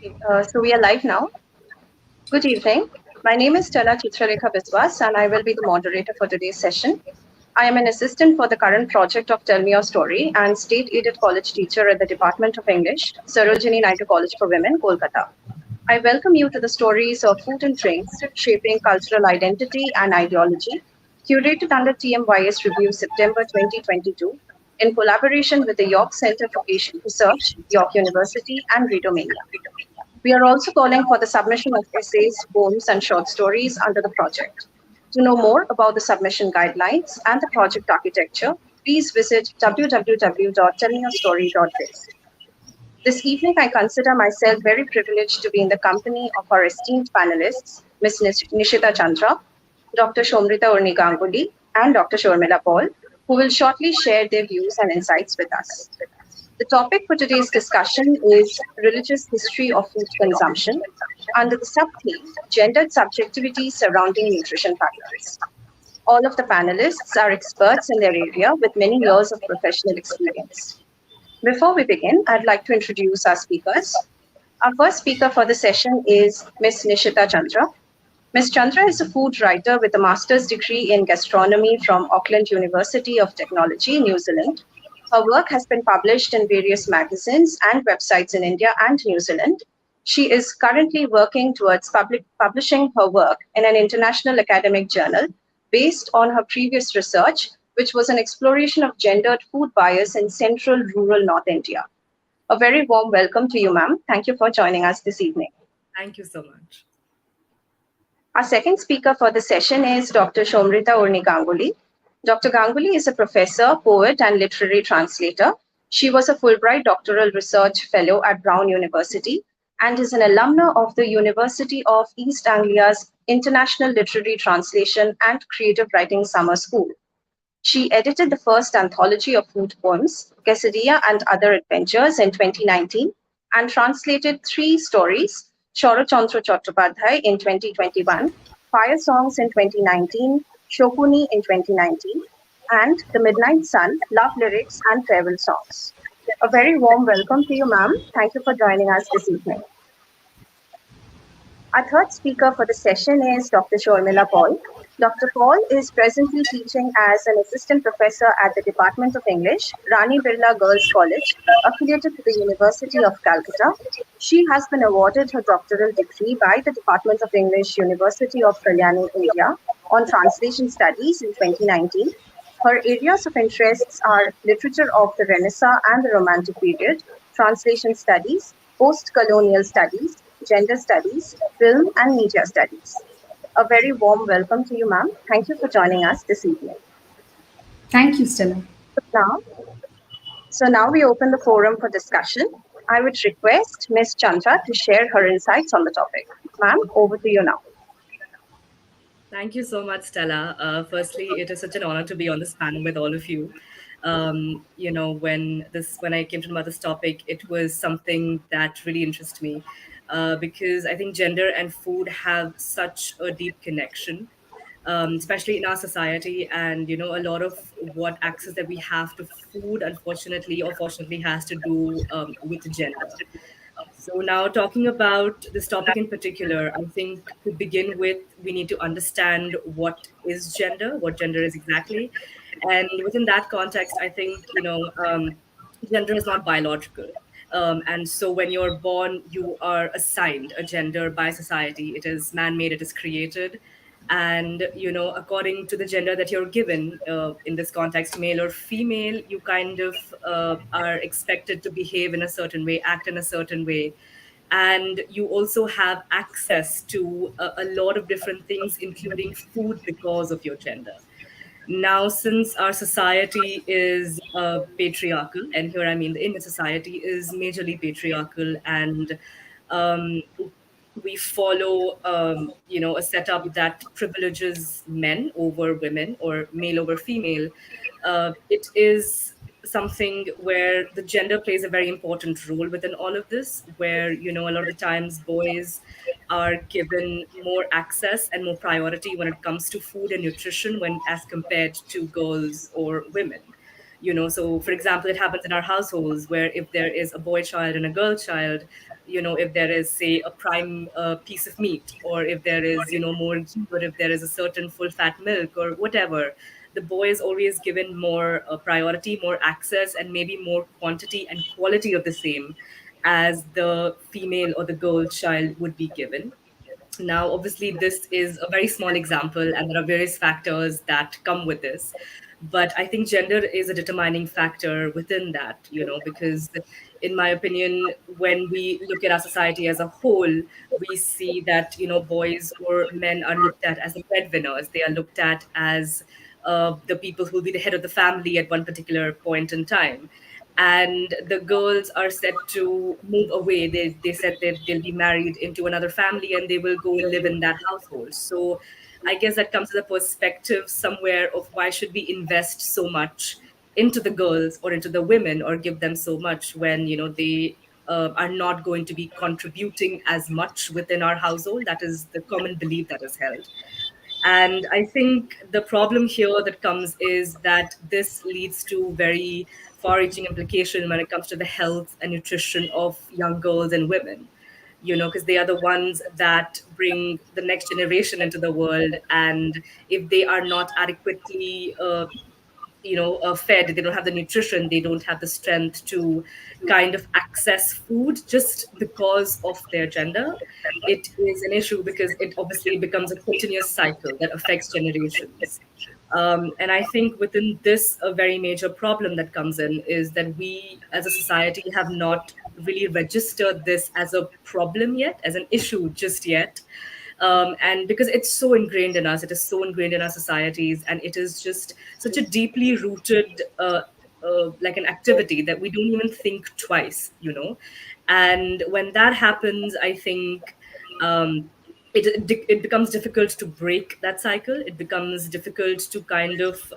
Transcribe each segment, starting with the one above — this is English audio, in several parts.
Okay, so we are live now. Good evening. My name is Stella Chitralekha Biswas, and I will be the moderator for today's session. I am an assistant for the current project of Tell Me Your Story and state-aided college teacher at the Department of English, Sarojini Naidu College for Women, Kolkata. I welcome you to the stories of food and drinks shaping cultural identity and ideology, curated under TMYS Review September 2022 in collaboration with the York Center for Asian Research, York University, and Readomania. We are also calling for the submission of essays, poems, and short stories under the project. To know more about the submission guidelines and the project architecture, please visit www.tellmeyourstory.biz. This evening, I consider myself very privileged to be in the company of our esteemed panelists, Ms. Nishita Chandra, Dr. Shomritha Nigangoli, and Dr. Sharmila Paul, who will shortly share their views and insights with us. The topic for today's discussion is religious history of food consumption under the sub-theme gendered subjectivity surrounding nutrition patterns. All of the panelists are experts in their area with many years of professional experience. Before we begin, I'd like to introduce our speakers. Our first speaker for the session is Ms. Nishita Chandra. Ms. Chandra is a food writer with a master's degree in gastronomy from Auckland University of Technology, New Zealand. Her work has been published in various magazines and websites in India and New Zealand. She is currently working towards publishing her work in an international academic journal based on her previous research, which was an exploration of gendered food bias in central rural North India. A very warm welcome to you, ma'am. Thank you for joining us this evening. Thank you so much. Our second speaker for the session is Dr. Shomritha Nigangoli. Dr. Ganguly is a professor, poet, and literary translator. She was a Fulbright doctoral research fellow at Brown University and is an alumna of the University of East Anglia's International Literary Translation and Creative Writing Summer School. She edited the first anthology of food poems, Quesadilla and Other Adventures, in 2019 and translated 3 stories, Chandra Chattopadhyay in 2021, Fire Songs in 2019, Shokuni in 2019, and The Midnight Sun, Love Lyrics and Farewell Songs. A very warm welcome to you, ma'am. Thank you for joining us this evening. Our third speaker for the session is Dr. Sharmila Paul. Dr. Paul is presently teaching as an assistant professor at the Department of English, Rani Birla Girls College, affiliated to the University of Calcutta. She has been awarded her doctoral degree by the Department of English, University of Kalyani, India, on translation studies in 2019. Her areas of interests are literature of the Renaissance and the Romantic period, translation studies, post-colonial studies, gender studies, film and media studies. A very warm welcome to you, ma'am. Thank you for joining us this evening. Thank you, Stella. So now we open the forum for discussion. I would request Ms. Chandra to share her insights on the topic. Ma'am, over to you now. Thank you so much, Stella. Firstly, it is such an honor to be on this panel with all of you. When I came to know about this topic, it was something that really interests me because I think gender and food have such a deep connection, especially in our society. And a lot of what access that we have to food, unfortunately or fortunately, has to do with gender. So now talking about this topic in particular, I think to begin with, we need to understand what is gender, what gender is exactly. And within that context, I think, gender is not biological. And so when you're born, you are assigned a gender by society. It is man-made, it is created. And according to the gender that you're given, in this context, male or female, you kind of are expected to behave in a certain way, act in a certain way. And you also have access to a lot of different things, including food, because of your gender. Now, since our society is patriarchal, and here I mean the Indian society is majorly patriarchal, and um, we follow, a setup that privileges men over women or male over female. It is something where the gender plays a very important role within all of this, where, a lot of the times boys are given more access and more priority when it comes to food and nutrition when as compared to girls or women. So for example, it happens in our households where if there is a boy child and a girl child, if there is, say, a prime piece of meat, or if there is, more ghee, or if there is a certain full fat milk or whatever, the boy is always given more priority, more access, and maybe more quantity and quality of the same as the female or the girl child would be given. Now, obviously, this is a very small example, and there are various factors that come with this. But I think gender is a determining factor within that, because in my opinion, when we look at our society as a whole, we see that, boys or men are looked at as the breadwinners. They are looked at as the people who will be the head of the family at one particular point in time, and the girls are set to move away. They said that they'll be married into another family and they will go and live in that household. So I guess that comes as a perspective somewhere of why should we invest so much into the girls or into the women, or give them so much when they are not going to be contributing as much within our household. That is the common belief that is held. And I think the problem here that comes is that this leads to very far reaching implication when it comes to the health and nutrition of young girls and women, because they are the ones that bring the next generation into the world. And if they are not adequately fed, they don't have the nutrition, they don't have the strength to kind of access food just because of their gender, it is an issue, because it obviously becomes a continuous cycle that affects generations. And I think within this, a very major problem that comes in is that we as a society have not really registered this as a problem yet, as an issue just yet. And because it's so ingrained in us, it is so ingrained in our societies, and it is just such a deeply rooted like an activity that we don't even think twice, and when that happens, I think it becomes difficult to break that cycle. It becomes difficult to kind of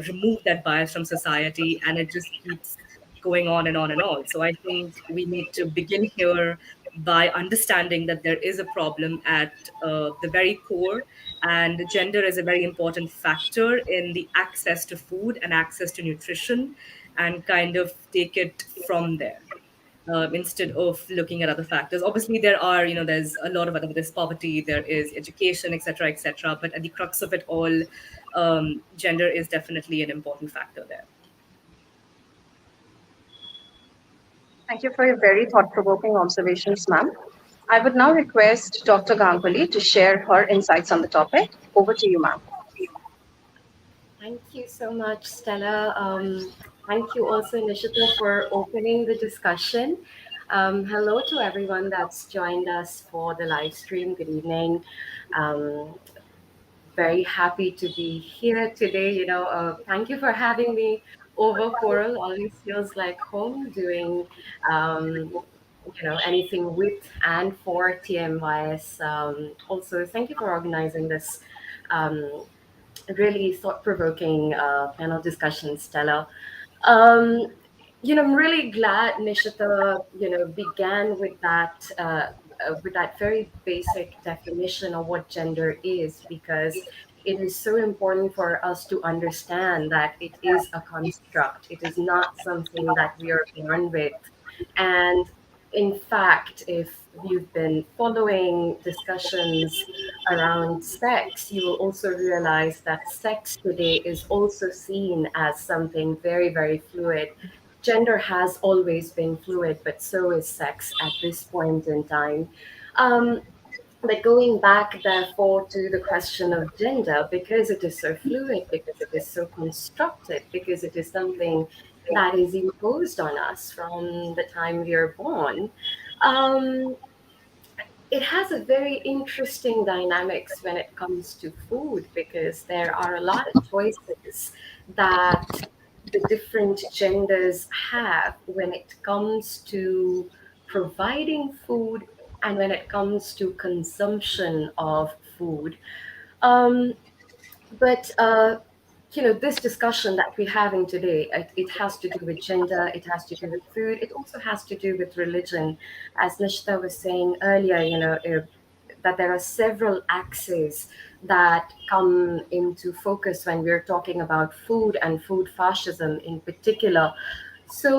remove that bias from society, and it just keeps going on and on and on. So I think we need to begin here by understanding that there is a problem at the very core, and gender is a very important factor in the access to food and access to nutrition, and kind of take it from there, instead of looking at other factors. Obviously, there's a lot of other, there's poverty, there is education, etc., etc. But at the crux of it all, gender is definitely an important factor there. Thank you for your very thought-provoking observations, ma'am. I would now request Dr. Ganguly to share her insights on the topic. Over to you, ma'am. Thank you so much, Stella. Thank you also, Nishita, for opening the discussion. Hello to everyone that's joined us for the live stream. Good evening. Um, Very happy to be here today. Thank you for having me over, Coral. Always feels like home doing, um, anything with and for TMYS. Also, thank you for organizing this. Um, Really thought-provoking panel discussion, Stella. Um, I'm really glad Nishita, began with that very basic definition of what gender is, because it is so important for us to understand that it is a construct. It is not something that we are born with. And in fact, if you've been following discussions around sex, you will also realize that sex today is also seen as something very, very fluid. Gender has always been fluid, but so is sex at this point in time. Um, but going back, therefore, to the question of gender, because it is so fluid, because it is so constructed, because it is something that is imposed on us from the time we are born, um, it has a very interesting dynamics when it comes to food, because there are a lot of choices that the different genders have when it comes to providing food and when it comes to consumption of food. Um, but this discussion that we're having today, it has to do with gender, it has to do with food, it also has to do with religion. As Nishta was saying earlier, that there are several axes that come into focus when we're talking about food and food fascism in particular. So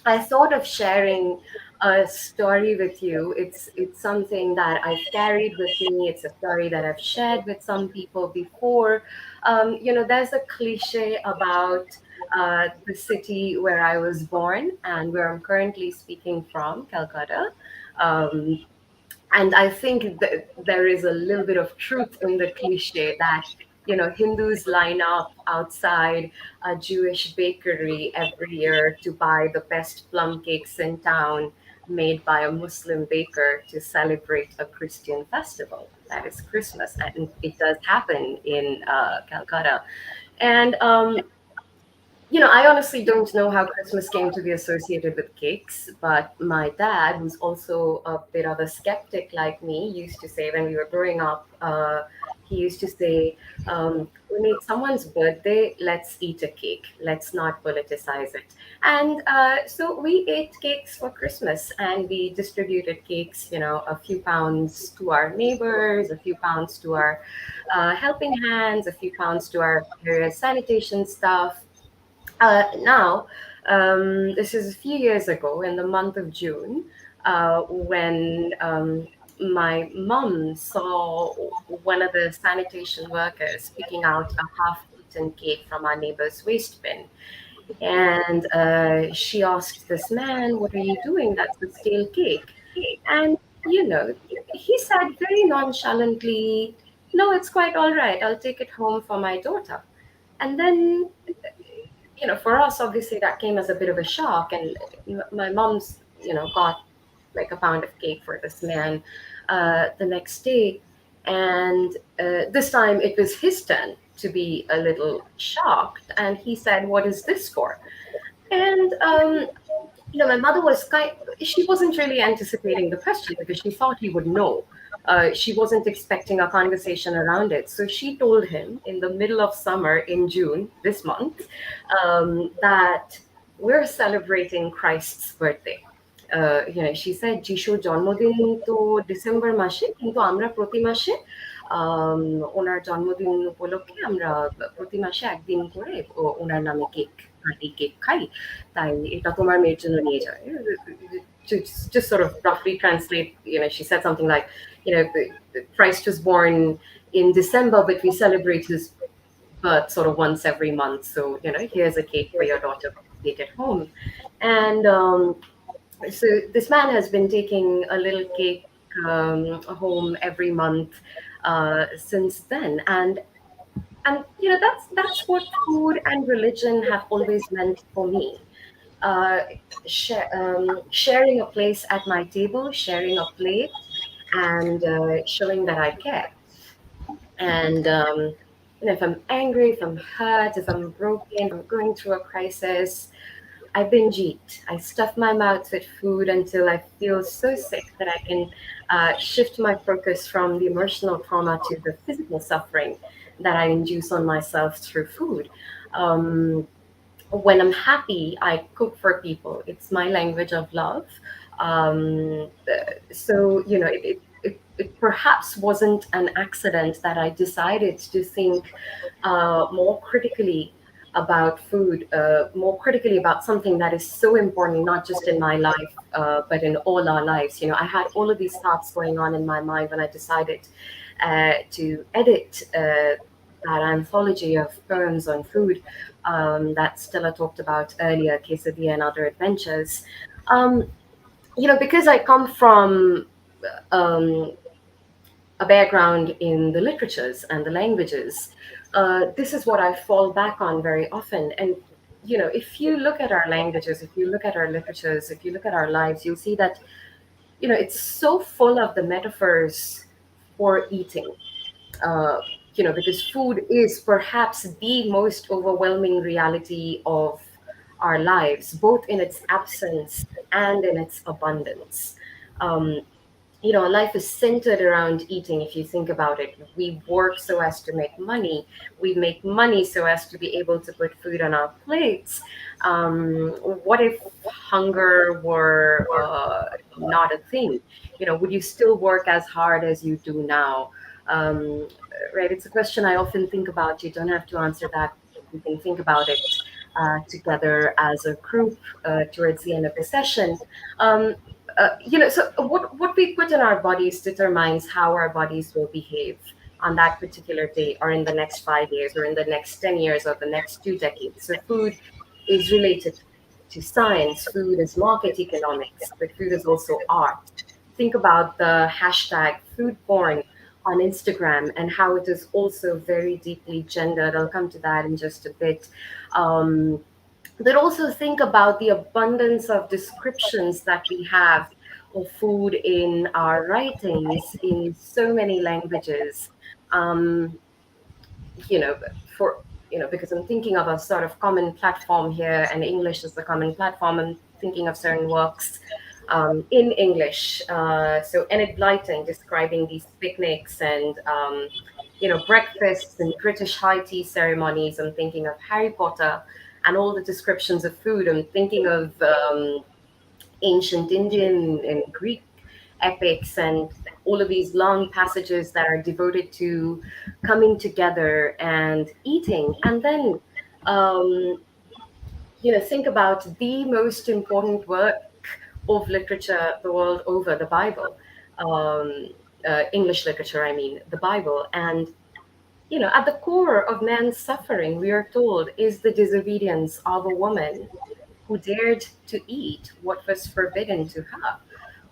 I thought of sharing a story with you. It's something that I've carried with me. It's a story that I've shared with some people before. There's a cliche about the city where I was born and where I'm currently speaking from, Calcutta. Um, and I think that there is a little bit of truth in the cliche that Hindus line up outside a Jewish bakery every year to buy the best plum cakes in town, made by a Muslim baker, to celebrate a Christian festival, that is Christmas. And it does happen in Calcutta. And I honestly don't know how Christmas came to be associated with cakes, but my dad, who's also a bit of a skeptic like me, used to say when we were growing up, he used to say, when it's someone's birthday, let's eat a cake. Let's not politicize it. And so we ate cakes for Christmas, and we distributed cakes, a few pounds to our neighbors, a few pounds to our helping hands, a few pounds to our various sanitation staff. Now, this is a few years ago in the month of June, when my mum saw one of the sanitation workers picking out a half-eaten cake from our neighbor's waste bin. And she asked this man, "What are you doing? That's a stale cake." And, he said very nonchalantly, "No, it's quite all right. I'll take it home for my daughter." And then for us, obviously, that came as a bit of a shock. And my mom's, got like a pound of cake for this man the next day. And this time it was his turn to be a little shocked. And he said, "What is this for?" And my mother was she wasn't really anticipating the question because she thought he would know. She wasn't expecting a conversation around it. So she told him in the middle of summer in June this month that we're celebrating Christ's birthday. She said, "যিশুর জন্মদিন তো December মাসে, কিন্তু আমরা প্রতি মাসে ওনার জন্মদিন উপলক্ষে আমরা প্রতি মাসে একদিন করে ওনার নামে কেক কেক খাই, তাই এটা তোমার মেয়ের জন্য নিয়ে যায়." To just sort of roughly translate, she said something like, Christ was born in December, but we celebrate his birth sort of once every month. So, here's a cake for your daughter, take it home. And so this man has been taking a little cake home every month since then. And that's what food and religion have always meant for me. Sharing a place at my table, sharing a plate, and showing that I care. And if I'm angry, if I'm hurt, if I'm broken, if I'm going through a crisis, I binge eat. I stuff my mouth with food until I feel so sick that I can shift my focus from the emotional trauma to the physical suffering that I induce on myself through food. When I'm happy, I cook for people. It's my language of love. So, it perhaps wasn't an accident that I decided to think more critically about food, more critically about something that is so important, not just in my life, but in all our lives. I had all of these thoughts going on in my mind when I decided to edit that anthology of poems on food that Stella talked about earlier, Quesadilla and Other Adventures. Because I come from a background in the literatures and the languages, this is what I fall back on very often. And if you look at our languages, if you look at our literatures, if you look at our lives, you'll see that it's so full of the metaphors for eating. Because food is perhaps the most overwhelming reality of our lives, both in its absence and in its abundance. life is centered around eating. If you think about it, we work so as to make money. We make money so as to be able to put food on our plates. What if hunger were not a thing? Would you still work as hard as you do now? Um, right? It's a question I often think about. You don't have to answer that. We can think about it together as a group towards the end of the session. So what we put in our bodies determines how our bodies will behave on that particular day, or in the next 5 years, or in the next 10 years, or the next 2 decades. So food is related to science, food is market economics, but food is also art. Think about the hashtag food porn on Instagram and how it is also very deeply gendered. I'll come to that in just a bit. Um, but also think about the abundance of descriptions that we have of food in our writings in so many languages. Um, you know, for because I'm thinking of a sort of common platform here, and English is the common platform. I'm thinking of certain works in English. So Enid Blyton describing these picnics and breakfasts and British high tea ceremonies. I'm thinking of Harry Potter and all the descriptions of food. I'm thinking of ancient Indian and Greek epics and all of these long passages that are devoted to coming together and eating. And then, um, think about the most important work of literature the world over, the Bible. English literature, I mean, the Bible. And at the core of man's suffering, we are told, is the disobedience of a woman who dared to eat what was forbidden to her,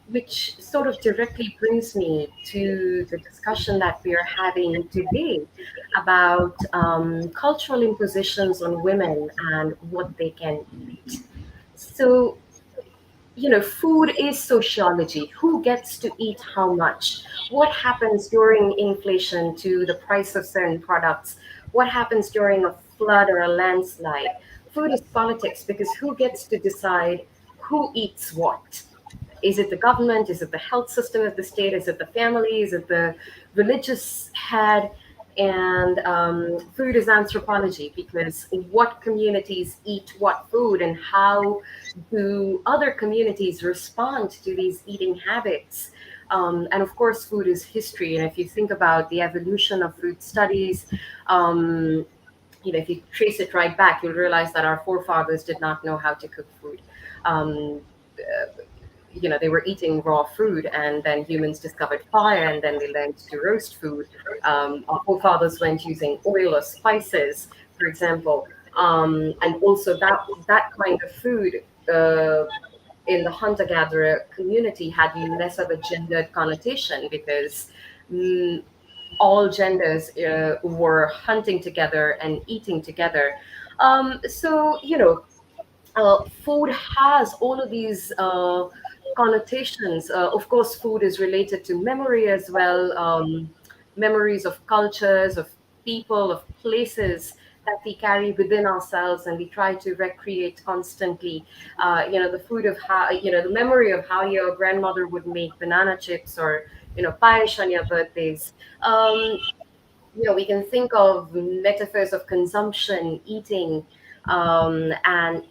which sort of directly brings me to the discussion that we are having today about cultural impositions on women and what they can eat. So, food is sociology. Who gets to eat how much? What happens during inflation to the price of certain products? What happens during a flood or a landslide? Food is politics, because who gets to decide who eats what? Is it the government? Is it the health system of the state? Is it the family? Is it the religious head? And food is anthropology, because what communities eat what food, and how do other communities respond to these eating habits? And of course, food is history. And if you think about the evolution of food studies, um, if you trace it right back, you'll realize that our forefathers did not know how to cook food. Um, they were eating raw food, and then humans discovered fire, and then they learned to roast food. Our forefathers went using oil or spices, for example, and also that kind of food in the hunter-gatherer community had less of a gendered connotation, because mm, all genders were hunting together and eating together. So food has all of these connotations. Of course, food is related to memory as well, memories of cultures, of people, of places that we carry within ourselves, and we try to recreate constantly. The food of how, the memory of how your grandmother would make banana chips, or, paesh on your birthdays. We can think of metaphors of consumption, eating, and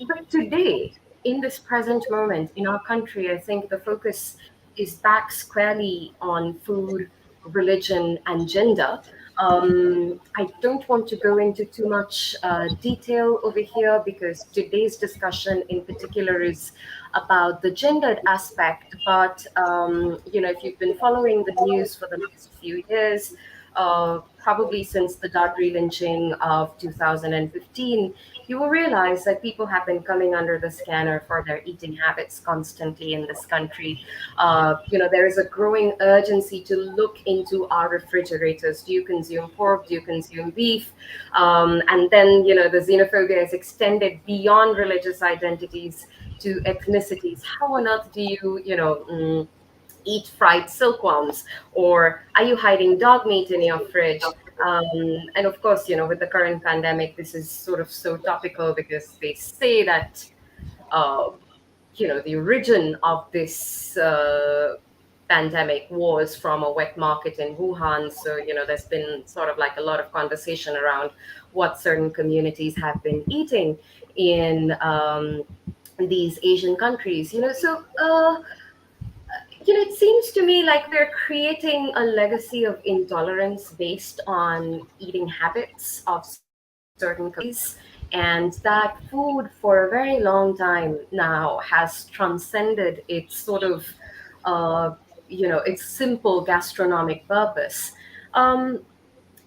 but today, in this present moment in our country, I think the focus is back squarely on food, religion, and gender. I don't want to go into too much detail over here, because today's discussion in particular is about the gendered aspect. But if you've been following the news for the last few years, probably since the Dadri lynching of 2015, you will realize that people have been coming under the scanner for their eating habits constantly in this country. There is a growing urgency to look into our refrigerators. Do you consume pork? Do you consume beef? And then, the xenophobia is extended beyond religious identities to ethnicities. How on earth do you, eat fried silkworms? Or are you hiding dog meat in your fridge? And of course, with the current pandemic, this is sort of so topical, because they say that uh, the origin of this pandemic was from a wet market in Wuhan. So, there's been sort of like a lot of conversation around what certain communities have been eating in these Asian countries. So it seems to me like we're creating a legacy of intolerance based on eating habits of certain communities, and that food for a very long time now has transcended its sort of, uh, its simple gastronomic purpose. Um,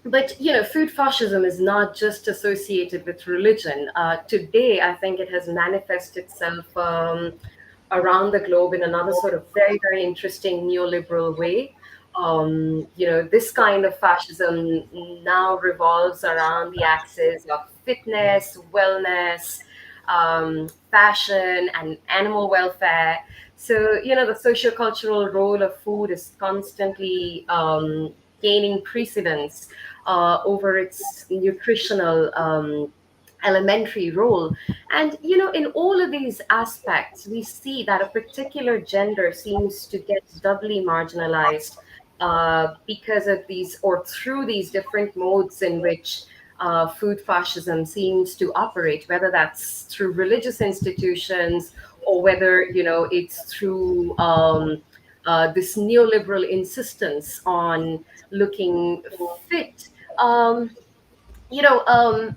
but food fascism is not just associated with religion. Today, I think it has manifested itself around the globe in another sort of very, very interesting neoliberal way. This kind of fascism now revolves around the axis of fitness, wellness, fashion, and animal welfare. So, the sociocultural role of food is constantly gaining precedence over its nutritional elementary role. And, in all of these aspects, we see that a particular gender seems to get doubly marginalized because of these, or through these different modes in which food fascism seems to operate, whether that's through religious institutions or whether, it's through this neoliberal insistence on looking fit. Um, you know, um,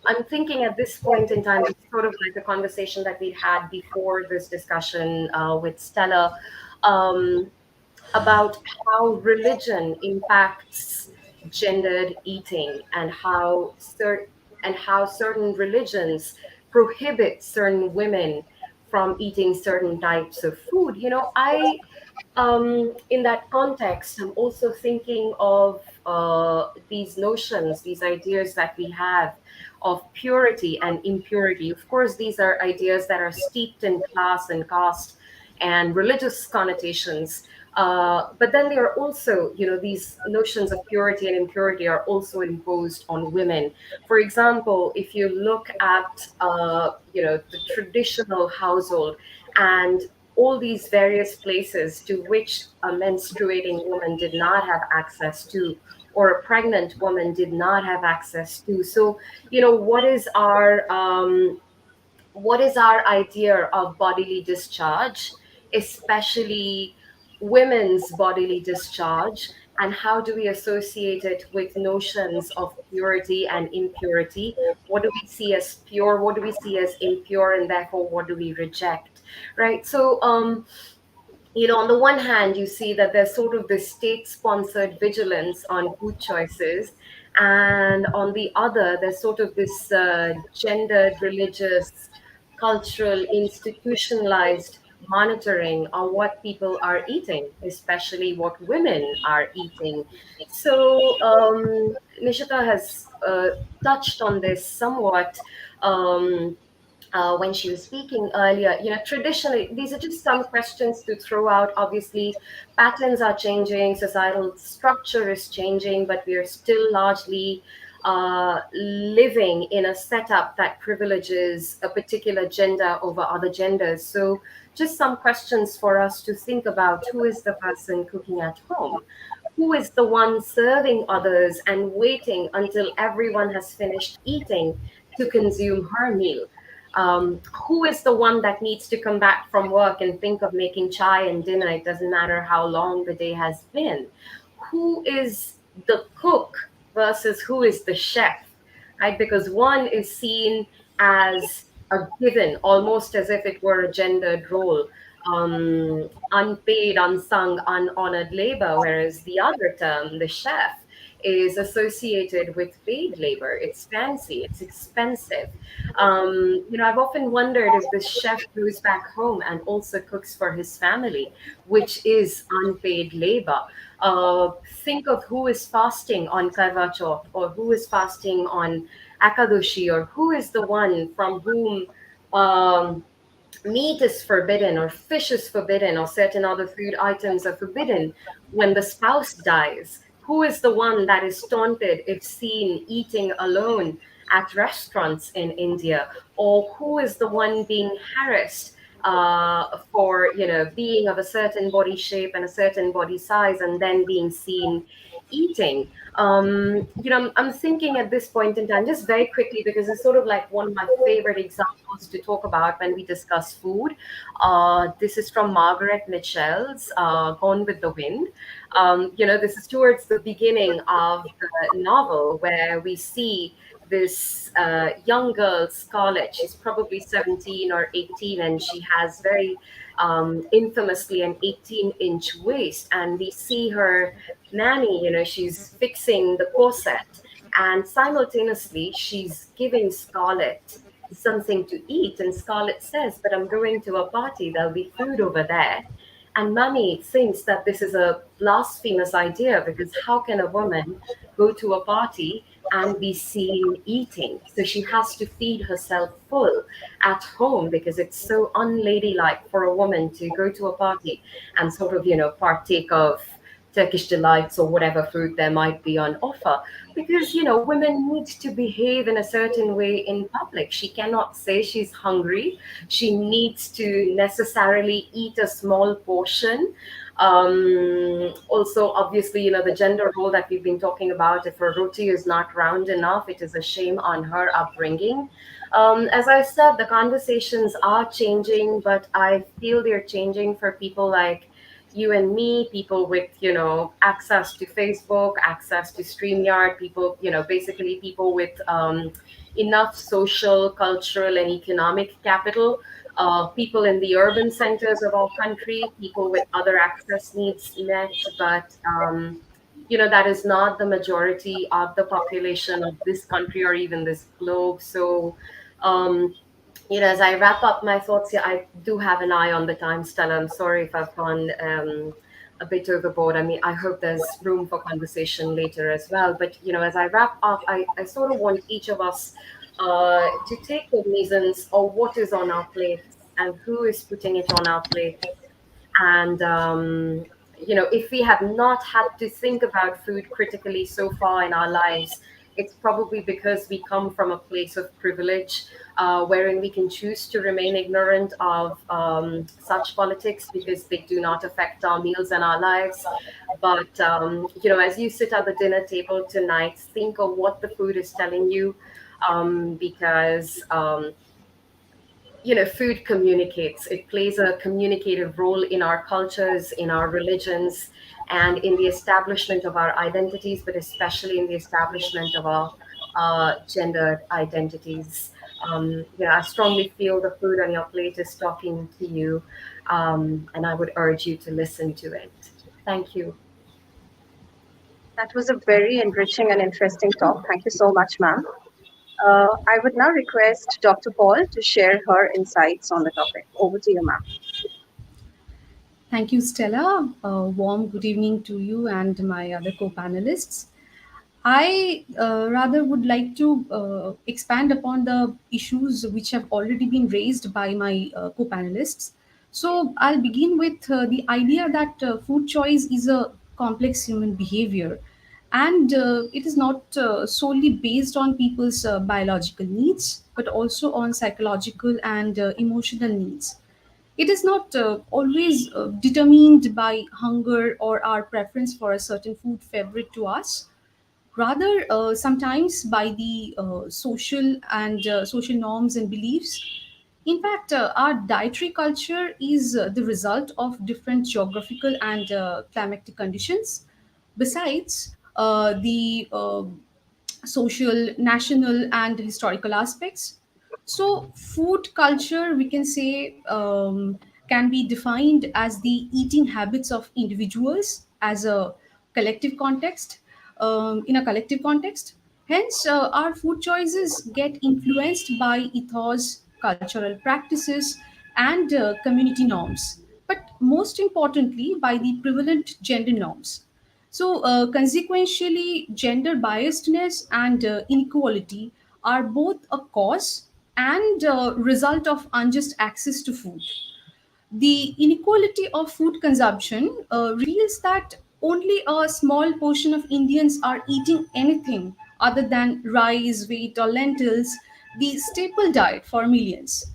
I'm thinking at this point in time, it's sort of like the conversation that we had before this discussion with Stella, um, about how religion impacts gendered eating, and how certain religions prohibit certain women from eating certain types of food. In that context, I'm also thinking of these notions, these ideas that we have of purity and impurity. Of course, these are ideas that are steeped in class and caste and religious connotations. But then there are also, these notions of purity and impurity are also imposed on women. For example, if you look at, the traditional household and all these various places to which a menstruating woman did not have access to, or a pregnant woman did not have access to. So, what is our idea of bodily discharge, especially women's bodily discharge, and how do we associate it with notions of purity and impurity? What do we see as pure? What do we see as impure? And therefore, what do we reject? Right. So, on the one hand, you see that there's sort of this state sponsored vigilance on food choices. And on the other, there's sort of this gendered, religious, cultural, institutionalized monitoring on what people are eating, especially what women are eating. So, Nishita has touched on this somewhat. When she was speaking earlier, traditionally, these are just some questions to throw out. Obviously, patterns are changing, societal structure is changing, but we are still largely living in a setup that privileges a particular gender over other genders. So, just some questions for us to think about. Who is the person cooking at home? Who is the one serving others and waiting until everyone has finished eating to consume her meal? Who is the one that needs to come back from work and think of making chai and dinner? It doesn't matter how long the day has been. Who is the cook versus who is the chef, right? Because one is seen as a given, almost as if it were a gendered role, unpaid, unsung, unhonored labor, whereas the other term, the chef, is associated with paid labor. It's fancy, it's expensive. I've often wondered if this chef goes back home and also cooks for his family, which is unpaid labor. Think of who is fasting on Karva Chauth, or who is fasting on Akadoshi, or who is the one from whom meat is forbidden, or fish is forbidden, or certain other food items are forbidden when the spouse dies. Who is the one that is taunted if seen eating alone at restaurants in India? Or who is the one being harassed for being of a certain body shape and a certain body size, and then being seen eating. I'm thinking at this point in time, just very quickly, because it's sort of like one of my favorite examples to talk about when we discuss food. This is from Margaret Mitchell's Gone with the Wind. This is towards the beginning of the novel, where we see this young girl, Scarlett. She's probably 17 or 18, and she has very infamously an 18-inch waist. And we see her nanny, she's fixing the corset, and simultaneously she's giving Scarlett something to eat. And Scarlett says, "But I'm going to a party, there'll be food over there." And Mummy thinks that this is a blasphemous idea, because how can a woman go to a party and be seen eating? So she has to feed herself full at home, because it's so unladylike for a woman to go to a party and sort of, partake of Turkish delights or whatever food there might be on offer. Because, women need to behave in a certain way in public. She cannot say she's hungry. She needs to necessarily eat a small portion. Also, obviously, the gender role that we've been talking about, if her roti is not round enough, it is a shame on her upbringing. As I said, the conversations are changing, but I feel they're changing for people like you and me, people with, access to Facebook, access to StreamYard, people, basically people with enough social, cultural, and economic capital, people in the urban centers of our country, people with other access needs met, but that is not the majority of the population of this country or even this globe. So um, as I wrap up my thoughts here, I do have an eye on the time, Stella. I'm sorry if I've gone a bit overboard. I mean, I hope there's room for conversation later as well. But, as I wrap up, I sort of want each of us to take cognizance of what is on our plates and who is putting it on our plates. And, if we have not had to think about food critically so far in our lives, it's probably because we come from a place of privilege, wherein we can choose to remain ignorant of such politics, because they do not affect our meals and our lives. But, as you sit at the dinner table tonight, think of what the food is telling you, because food communicates. It plays a communicative role in our cultures, in our religions, and in the establishment of our identities, but especially in the establishment of our gendered identities. I strongly feel the food on your plate is talking to you, and I would urge you to listen to it. Thank you. That was a very enriching and interesting talk. Thank you so much, ma'am. I would now request Dr. Paul to share her insights on the topic. Over to you, ma'am. Thank you, Stella. A warm good evening to you and my other co panelists. I rather would like to expand upon the issues which have already been raised by my co panelists. So, I'll begin with the idea that food choice is a complex human behavior, and it is not solely based on people's biological needs, but also on psychological and emotional needs. It is not always determined by hunger or our preference for a certain food favorite to us, rather sometimes by the social norms and beliefs. In fact, our dietary culture is the result of different geographical and climatic conditions. Besides the social, national, and historical aspects. So, food culture, we can say, can be defined as the eating habits of individuals as a collective context, in a collective context. Hence, our food choices get influenced by ethos, cultural practices, and community norms. But most importantly, by the prevalent gender norms. So, consequentially, gender biasedness and inequality are both a cause and result of unjust access to food. The inequality of food consumption reveals that only a small portion of Indians are eating anything other than rice, wheat, or lentils, the staple diet for millions.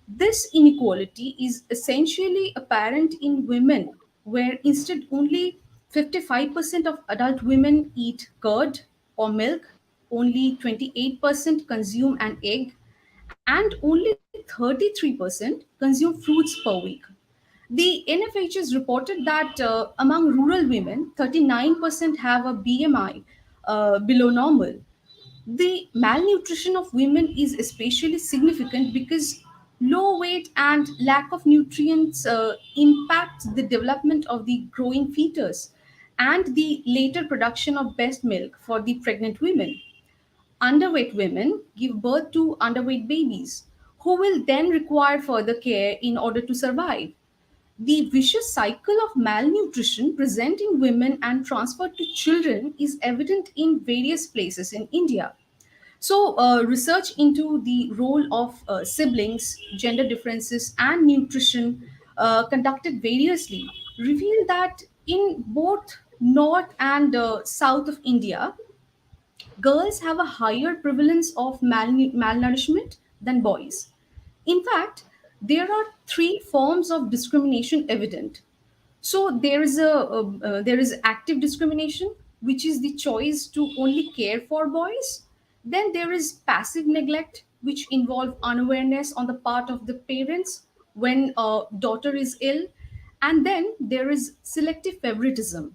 This inequality is essentially apparent in women, where instead only 55% of adult women eat curd or milk, only 28% consume an egg, and only 33% consume fruits per week. The NFHS reported that among rural women, 39% have a BMI below normal. The malnutrition of women is especially significant because low weight and lack of nutrients impact the development of the growing fetus and the later production of breast milk for the pregnant women. Underweight women give birth to underweight babies who will then require further care in order to survive. The vicious cycle of malnutrition present in women and transferred to children is evident in various places in India. So, research into the role of siblings, gender differences, and nutrition conducted variously revealed that in both north and south of India, girls have a higher prevalence of malnourishment than boys. In fact, there are three forms of discrimination evident. So there is active discrimination, which is the choice to only care for boys. Then there is passive neglect, which involve unawareness on the part of the parents when a daughter is ill. And then there is selective favoritism,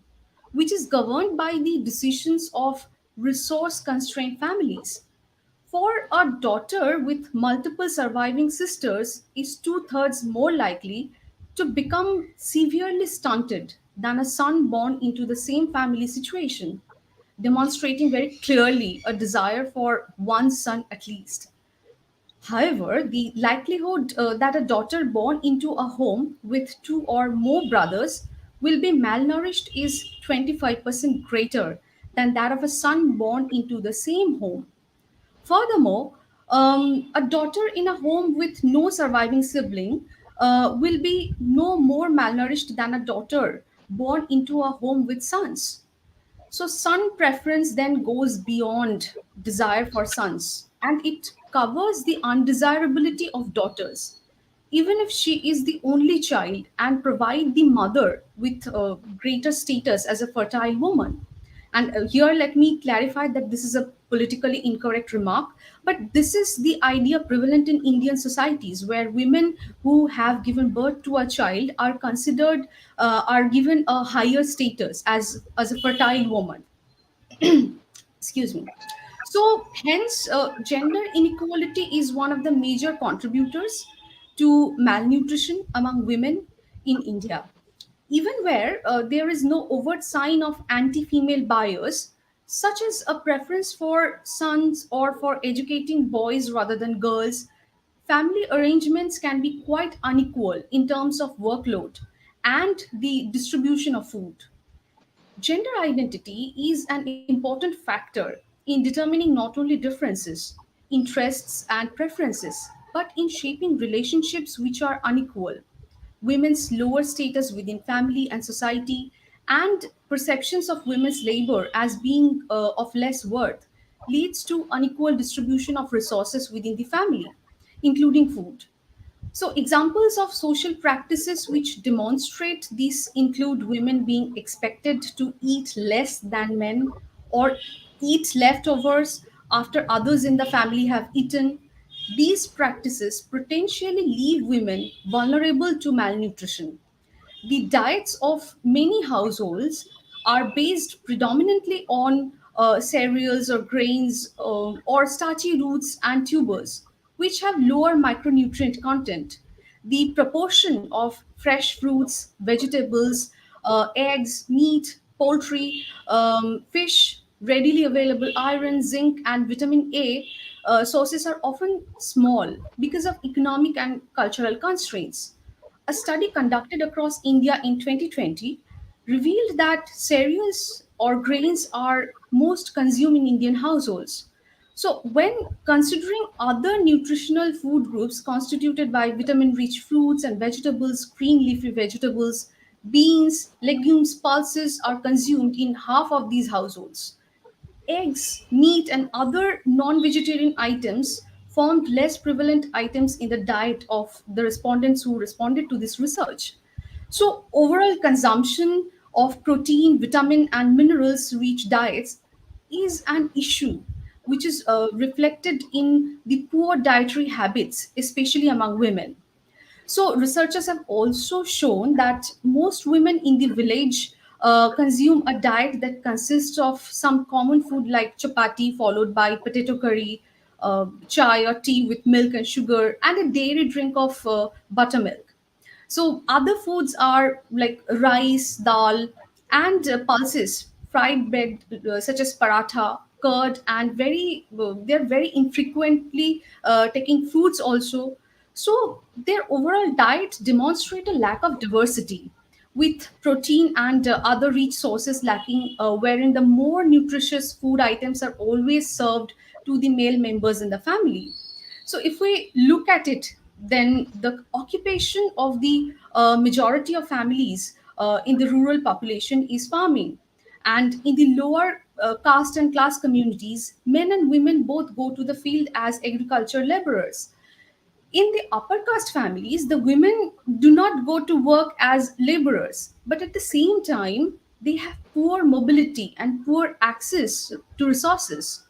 which is governed by the decisions of resource constrained families. For a daughter with multiple surviving sisters is two-thirds more likely to become severely stunted than a son born into the same family situation, demonstrating very clearly a desire for one son at least. However, the likelihood that a daughter born into a home with two or more brothers will be malnourished is 25% greater than that of a son born into the same home. Furthermore, a daughter in a home with no surviving sibling will be no more malnourished than a daughter born into a home with sons. So, son preference then goes beyond desire for sons and it covers the undesirability of daughters. Even if she is the only child and provide the mother with greater status as a fertile woman. And here, let me clarify that this is a politically incorrect remark, but this is the idea prevalent in Indian societies where women who have given birth to a child are considered, are given a higher status as a fertile woman. Excuse me. So, hence, gender inequality is one of the major contributors to malnutrition among women in India. Even where there is no overt sign of anti female bias, such as a preference for sons or for educating boys rather than girls, family arrangements can be quite unequal in terms of workload and the distribution of food. Gender identity is an important factor in determining not only differences, interests, and preferences, but in shaping relationships which are unequal. Women's lower status within family and society, and perceptions of women's labor as being of less worth leads to unequal distribution of resources within the family, including food. So, examples of social practices which demonstrate this include women being expected to eat less than men or eat leftovers after others in the family have eaten. These practices potentially leave women vulnerable to malnutrition. The diets of many households are based predominantly on cereals or grains or starchy roots and tubers, which have lower micronutrient content. The proportion of fresh fruits, vegetables, eggs, meat, poultry, fish, readily available iron, zinc, and vitamin A sources are often small because of economic and cultural constraints. A study conducted across India in 2020 revealed that cereals or grains are most consumed in Indian households. So, when considering other nutritional food groups constituted by vitamin rich fruits and vegetables, green leafy vegetables, beans, legumes, pulses are consumed in half of these households. Eggs, meat, and other non vegetarian items formed less prevalent items in the diet of the respondents who responded to this research. So, overall consumption of protein, vitamin, and minerals rich diets is an issue which is reflected in the poor dietary habits, especially among women. So, researchers have also shown that most women in the village consume a diet that consists of some common food like chapati, followed by potato curry, chai or tea with milk and sugar, and a dairy drink of buttermilk. So other foods are like rice, dal, and pulses, fried bread such as paratha, curd, and they're very infrequently taking fruits also. So their overall diet demonstrate a lack of diversity, with protein and other rich sources lacking, wherein the more nutritious food items are always served to the male members in the family. So if we look at it, then the occupation of the majority of families in the rural population is farming. And in the lower caste and class communities, men and women both go to the field as agriculture laborers. In the upper caste families, the women do not go to work as laborers, but at the same time, they have poor mobility and poor access to resources.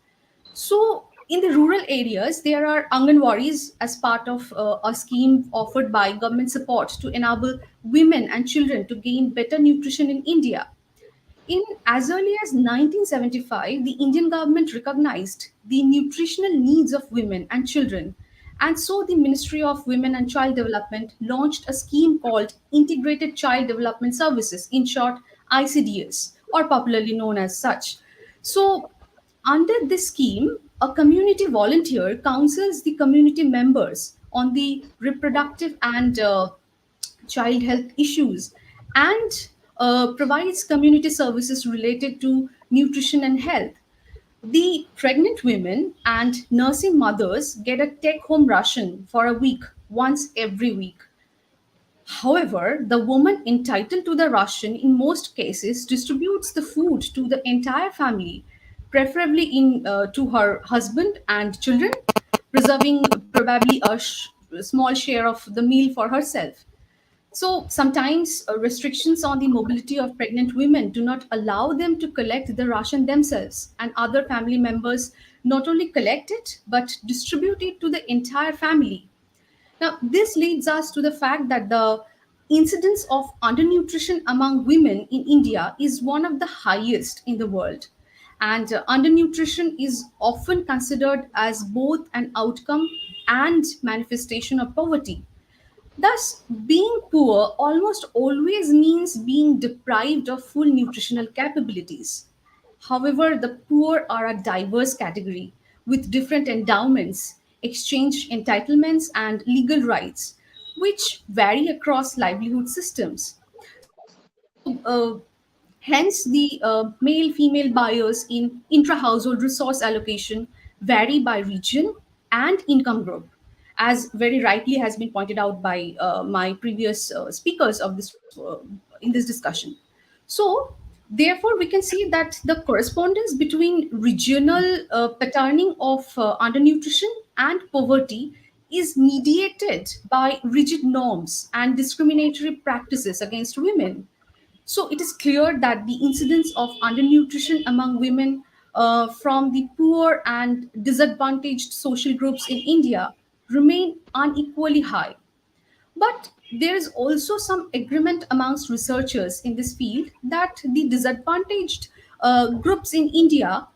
So, in the rural areas, there are Anganwadis as part of a scheme offered by government support to enable women and children to gain better nutrition in India. In as early as 1975, the Indian government recognized the nutritional needs of women and children. And so the Ministry of Women and Child Development launched a scheme called Integrated Child Development Services, in short, ICDS, or popularly known as such. So, under this scheme, a community volunteer counsels the community members on the reproductive and child health issues, and provides community services related to nutrition and health. The pregnant women and nursing mothers get a take home ration for a week, once every week. However, the woman entitled to the ration in most cases distributes the food to the entire family, preferably to her husband and children, preserving probably a small share of the meal for herself. So sometimes restrictions on the mobility of pregnant women do not allow them to collect the ration themselves, and other family members not only collect it but distribute it to the entire family. Now, this leads us to the fact that the incidence of undernutrition among women in India is one of the highest in the world. And undernutrition is often considered as both an outcome and manifestation of poverty. Thus, being poor almost always means being deprived of full nutritional capabilities. However, the poor are a diverse category with different endowments, exchange entitlements, and legal rights, which vary across livelihood systems. Hence, the male female buyers in intra household resource allocation vary by region and income group, as very rightly has been pointed out by my previous speakers of in this discussion. So, therefore, we can see that the correspondence between regional patterning of undernutrition and poverty is mediated by rigid norms and discriminatory practices against women. So it is clear that the incidence of undernutrition among women from the poor and disadvantaged social groups in India remain unequally high. But there is also some agreement amongst researchers in this field that the disadvantaged groups in India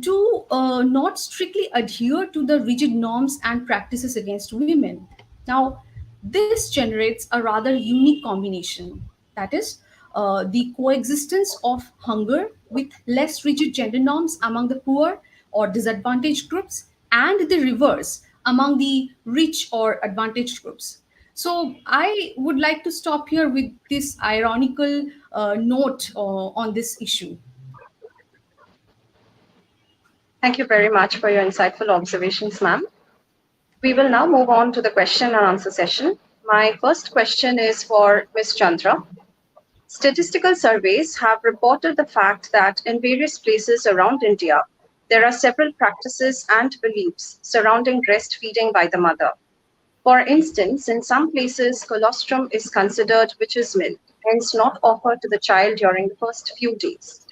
do not strictly adhere to the rigid norms and practices against women. Now, this generates a rather unique combination, that is, the coexistence of hunger with less rigid gender norms among the poor or disadvantaged groups, and the reverse among the rich or advantaged groups. So, I would like to stop here with this ironical note on this issue. Thank you very much for your insightful observations, ma'am. We will now move on to the question and answer session. My first question is for Ms. Chandra. Statistical surveys have reported the fact that in various places around India, There are several practices and beliefs surrounding breastfeeding by the mother. For instance, in some places, colostrum is considered witch's milk, hence not offered to the child during the first few days.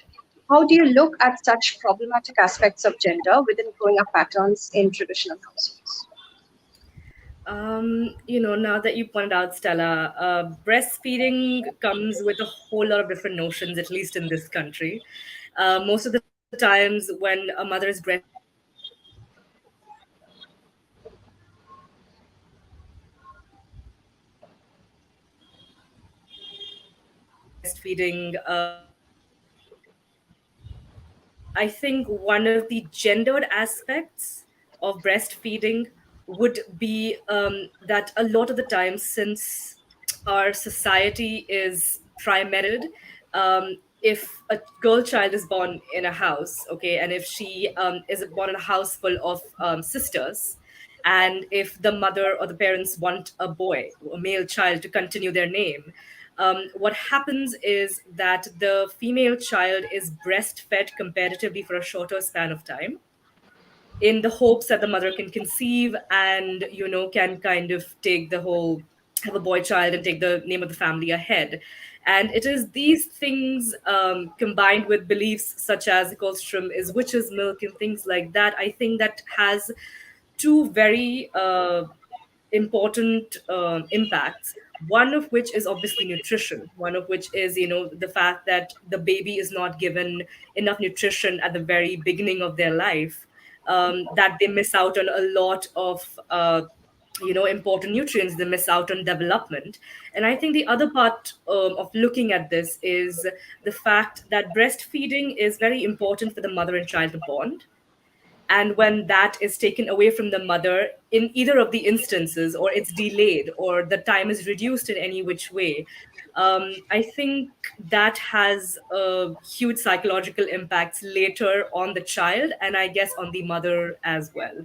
How do you look at such problematic aspects of gender within growing up patterns in traditional households? Now that you pointed out, Stella, breastfeeding comes with a whole lot of different notions, at least in this country. Most of the times when a mother is breastfeeding, I think one of the gendered aspects of breastfeeding would be that a lot of the time, since our society is if a girl child is born in a house, okay, and if she is born in a house full of sisters, and if the mother or the parents want a boy, a male child, to continue their name, what happens is that the female child is breastfed comparatively for a shorter span of time in the hopes that the mother can conceive and can kind of take the whole have a boy child and take the name of the family ahead. And it is these things, combined with beliefs such as the colostrum is witch's milk and things like that, I think that has two very important impacts. One of which is obviously nutrition. One of which is, the fact that the baby is not given enough nutrition at the very beginning of their life, that they miss out on a lot of important nutrients. They miss out on development. And I think the other part of looking at this is the fact that breastfeeding is very important for the mother and child bond. And when that is taken away from the mother in either of the instances, or it's delayed, or the time is reduced in any which way, I think that has huge psychological impacts later on the child, and I guess on the mother as well.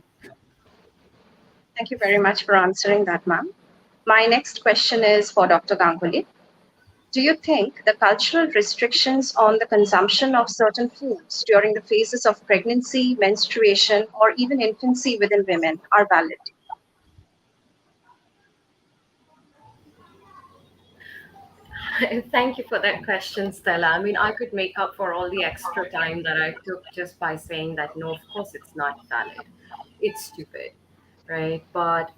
Thank you very much for answering that, ma'am. My next question is for Dr. Ganguly. Do you think the cultural restrictions on the consumption of certain foods during the phases of pregnancy, menstruation, or even infancy within women are valid? Thank you for that question, Stella. I mean, I could make up for all the extra time that I took just by saying that no, of course it's not valid. It's stupid, right? But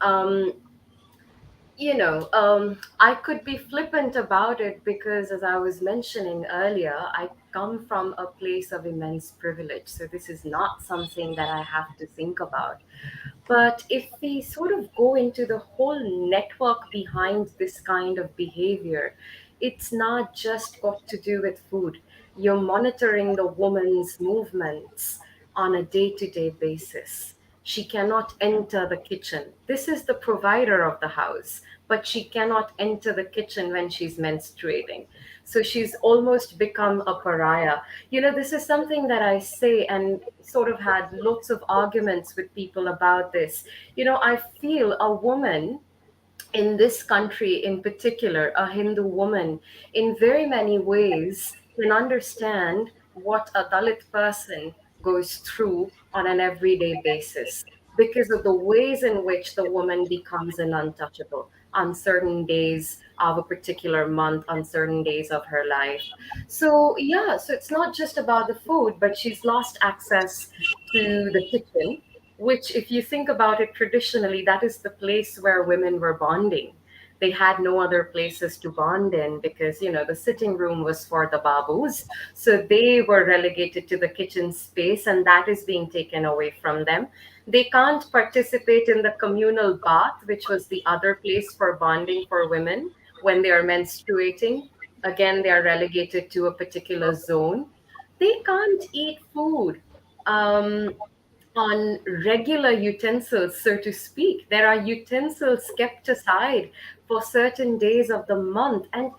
I could be flippant about it because, as I was mentioning earlier, I come from a place of immense privilege. So this is not something that I have to think about. But if we sort of go into the whole network behind this kind of behavior, it's not just got to do with food. You're monitoring the woman's movements on a day to day basis. She cannot enter the kitchen. This is the provider of the house, but she cannot enter the kitchen when she's menstruating. So she's almost become a pariah. This is something that I say and sort of had lots of arguments with people about this. I feel a woman in this country, in particular, a Hindu woman, in very many ways can understand what a Dalit person goes through on an everyday basis because of the ways in which the woman becomes an untouchable on certain days of a particular month, on certain days of her life. So, yeah, so it's not just about the food, but she's lost access to the kitchen, which, if you think about it traditionally, that is the place where women were bonding. They had no other places to bond in because, the sitting room was for the babus. So they were relegated to the kitchen space, and that is being taken away from them. They can't participate in the communal bath, which was the other place for bonding for women when they are menstruating. Again, they are relegated to a particular zone. They can't eat food. On regular utensils, so to speak. There are utensils kept aside for certain days of the month. And,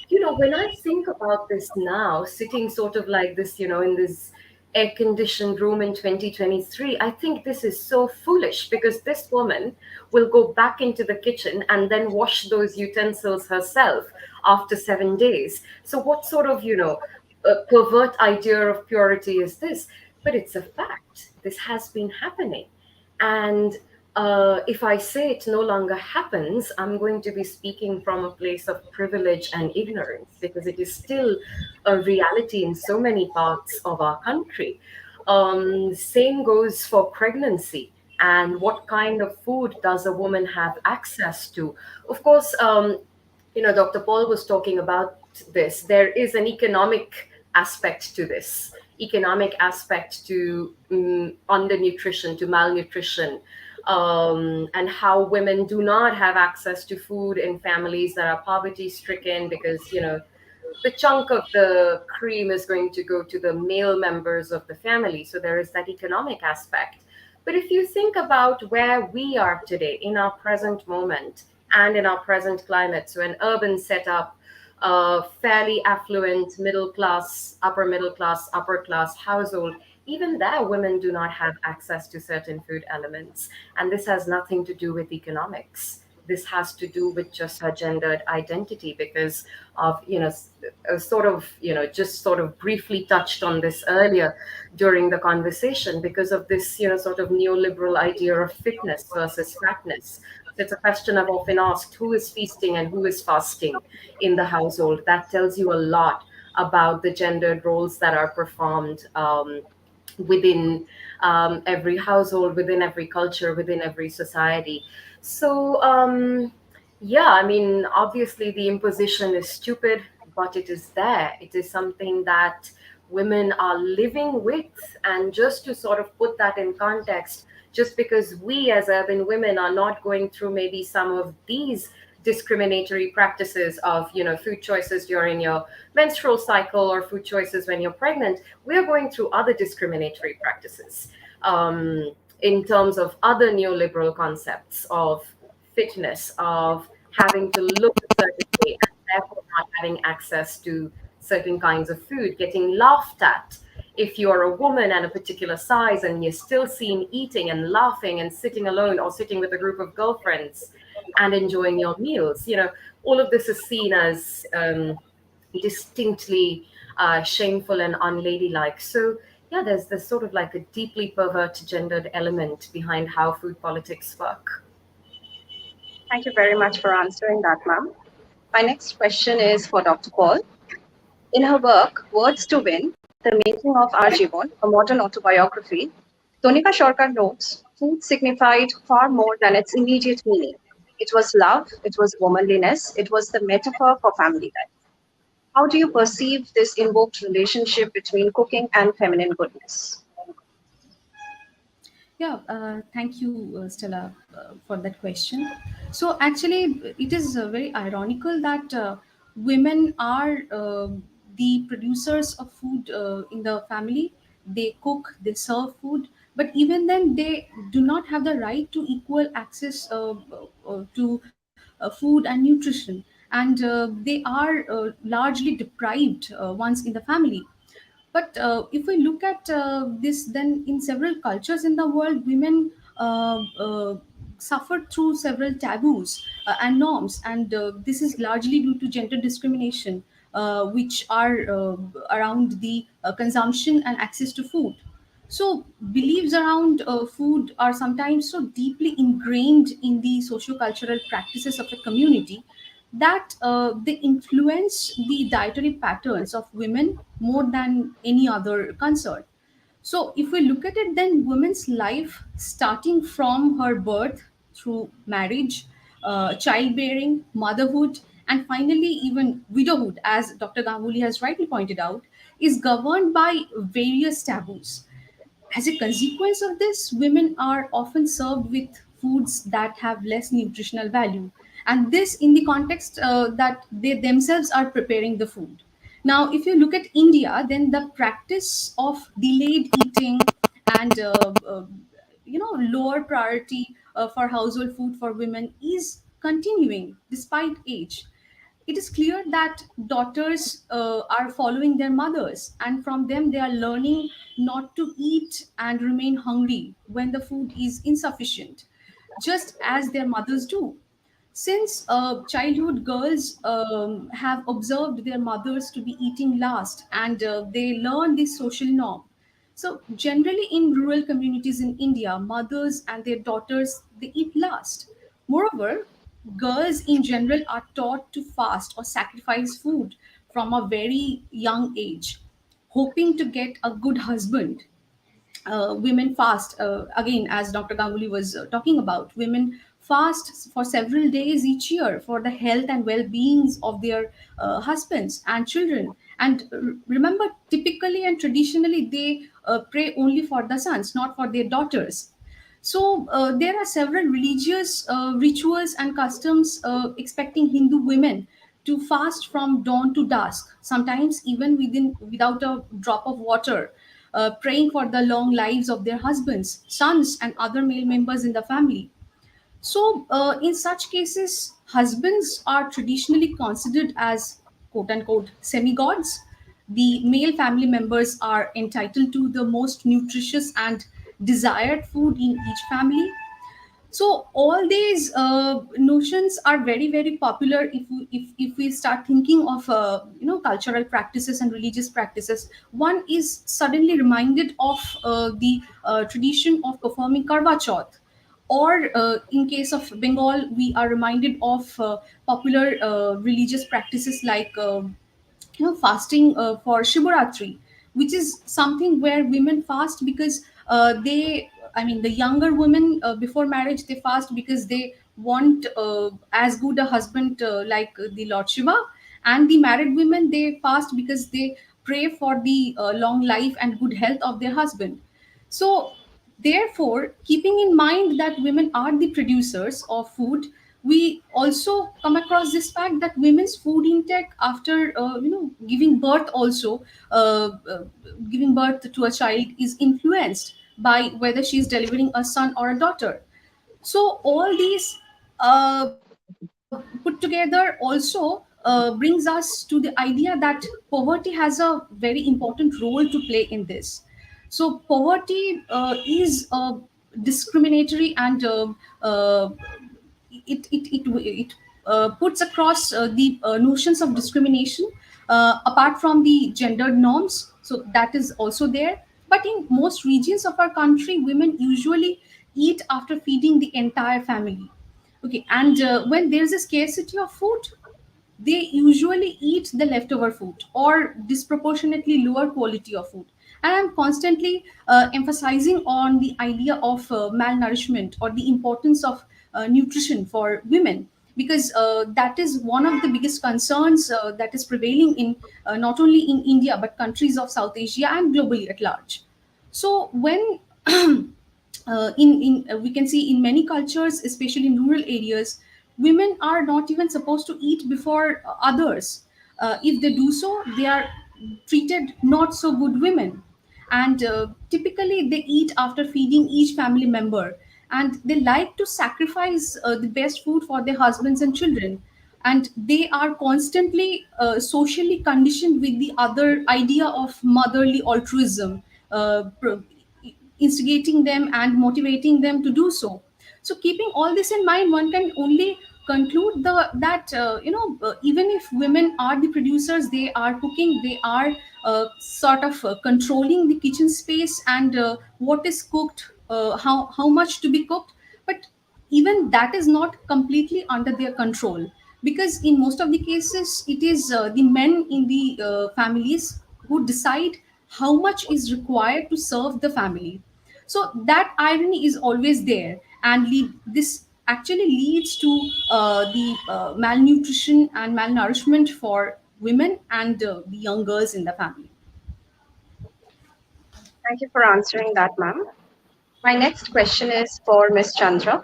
when I think about this now, sitting sort of like this, in this air conditioned room in 2023, I think this is so foolish because this woman will go back into the kitchen and then wash those utensils herself after 7 days. So, what sort of, pervert idea of purity is this? But it's a fact. this has been happening. And if I say it no longer happens, I'm going to be speaking from a place of privilege and ignorance, because it is still a reality in so many parts of our country. Same goes for pregnancy. And what kind of food does a woman have access to? Of course, Dr. Paul was talking about this. There is an economic aspect to this, economic aspect to undernutrition, to malnutrition, and how women do not have access to food in families that are poverty stricken, because, the chunk of the cream is going to go to the male members of the family. So there is that economic aspect. But if you think about where we are today in our present moment and in our present climate, so an urban setup, fairly affluent middle class, upper class household, even there, women do not have access to certain food elements. And this has nothing to do with economics. This has to do with just her gendered identity, because of, sort of, just sort of briefly touched on this earlier during the conversation, because of this, sort of neoliberal idea of fitness versus fatness. It's a question I've often asked: who is feasting and who is fasting in the household? That tells you a lot about the gendered roles that are performed within every household, within every culture, within every society. So, yeah, I mean, obviously the imposition is stupid, but it is there. It is something that women are living with. And just to sort of put that in context, just because we as urban women are not going through maybe some of these discriminatory practices of, food choices during your menstrual cycle or food choices when you're pregnant, we're going through other discriminatory practices, in terms of other neoliberal concepts of fitness, of having to look a certain way and therefore not having access to certain kinds of food, getting laughed at if you're a woman and a particular size and you're still seen eating and laughing and sitting alone or sitting with a group of girlfriends and enjoying your meals. All of this is seen as distinctly shameful and unladylike. So, yeah, there's sort of like a deeply pervert gendered element behind how food politics work. Thank you very much for answering that, ma'am. My next question is for Dr. Paul. In her work, Words to Win, The Making of Our Jibon, a modern autobiography, Tonika Sarkar notes food signified far more than its immediate meaning. It was love, it was womanliness, it was the metaphor for family life. How do you perceive this invoked relationship between cooking and feminine goodness? Yeah, thank you, Stella, for that question. So, actually, it is very ironical that women are the producers of food in the family. They cook, they serve food, but even then, they do not have the right to equal access to food and nutrition. And they are largely deprived once in the family. But if we look at this, then in several cultures in the world, women suffer through several taboos and norms, and this is largely due to gender discrimination, which are around the consumption and access to food. So beliefs around food are sometimes so deeply ingrained in the socio-cultural practices of a community that they influence the dietary patterns of women more than any other concern. So, if we look at it, then women's life, starting from her birth through marriage, childbearing, motherhood, and finally even widowhood, as Dr. Ganguly has rightly pointed out, is governed by various taboos. As a consequence of this, women are often served with foods that have less nutritional value. And this in the context that they themselves are preparing the food. Now, if you look at India, then the practice of delayed eating and lower priority for household food for women is continuing despite age. It is clear that daughters are following their mothers, and from them they are learning not to eat and remain hungry when the food is insufficient, just as their mothers do. Since childhood, girls have observed their mothers to be eating last, and they learn this social norm. So generally in rural communities in India, mothers and their daughters, they eat last. Moreover, girls in general are taught to fast or sacrifice food from a very young age, hoping to get a good husband. Women fast, again, as Dr. Ganguly was talking about, women fast for several days each year for the health and well-beings of their husbands and children. And remember, typically and traditionally, they pray only for the sons, not for their daughters. So there are several religious rituals and customs expecting Hindu women to fast from dawn to dusk, sometimes even without a drop of water, praying for the long lives of their husbands, sons, and other male members in the family. So, in such cases, husbands are traditionally considered as quote unquote semi-gods. The male family members are entitled to the most nutritious and desired food in each family. So all these notions are very popular if we start thinking of cultural practices and religious practices. One is suddenly reminded of the tradition of performing karwa chauth, or in case of Bengal, we are reminded of popular religious practices like fasting for Shivaratri, which is something where women fast because the younger women before marriage, they fast because they want as good a husband like the Lord Shiva, and the married women, they fast because they pray for the long life and good health of their husband. So, therefore, keeping in mind that women are the producers of food, we also come across this fact that women's food intake after giving birth also giving birth to a child is influenced by whether she is delivering a son or a daughter. So all these put together also brings us to the idea that poverty has a very important role to play in this. So poverty is discriminatory, and it puts across the notions of discrimination apart from the gendered norms. So that is also there. But in most regions of our country, women usually eat after feeding the entire family. Okay, and when there's a scarcity of food, they usually eat the leftover food or disproportionately lower quality of food. And I'm constantly emphasizing on the idea of malnourishment or the importance of nutrition for women, because that is one of the biggest concerns that is prevailing in not only in India but countries of South Asia and globally at large. So when we can see in many cultures, especially in rural areas, women are not even supposed to eat before others. If they do so, they are treated not so good women. And typically they eat after feeding each family member, and they like to sacrifice the best food for their husbands and children. And they are constantly socially conditioned with the other idea of motherly altruism, instigating them and motivating them to do so. So keeping all this in mind, one can only conclude that even if women are the producers, they are cooking, they are sort of controlling the kitchen space and what is cooked, how much to be cooked. But even that is not completely under their control, because in most of the cases it is the men in the families who decide how much is required to serve the family. So that irony is always there, and this actually leads to the malnutrition and malnourishment for women and the young girls in the family. Thank you for answering that, ma'am. My next question is for Ms. Chandra.